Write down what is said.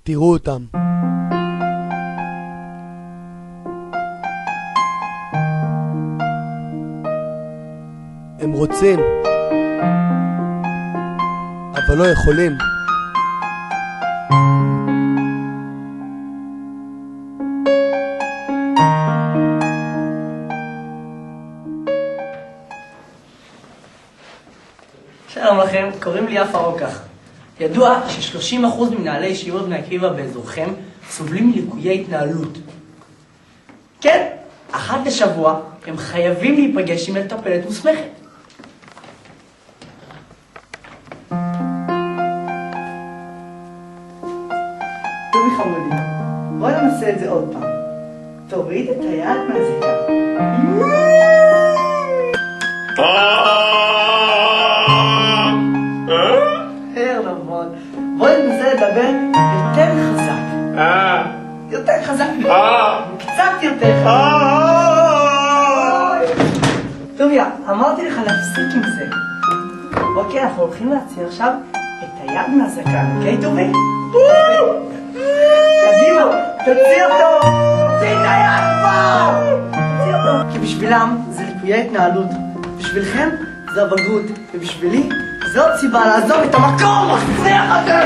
תראו אותם. הם רוצים, אבל לא יכולים. שלום לכם, קוראים לי יפה רוקח. ידוע ש30% ממנהלי ישיבות בני עקיבא באזורכם סובלים מליקויי התנהלות. כן, אחת לשבוע הם חייבים להיפגש עם מטפלת מוסמכת. טובי חמודי, בואי ננסה את זה עוד פעם. תוריד את היד מהזיקה. בואי ננסה לדבר יותר חזק. יותר חזק. קצת יותר חזק. טוביה, אמרתי לך להפסיק עם זה. אוקיי, אנחנו הולכים להציע עכשיו את היד מהזקן, אוקיי טובי? קדימה, תוציא אותו! תוציא את היד כבר! תוציא אותו! כי בשבילם זה ליקויי התנהלות. בשבילכם זה הבגרות, ובשבילי זאת סיבה לעזוב את המקום המכריח הזה!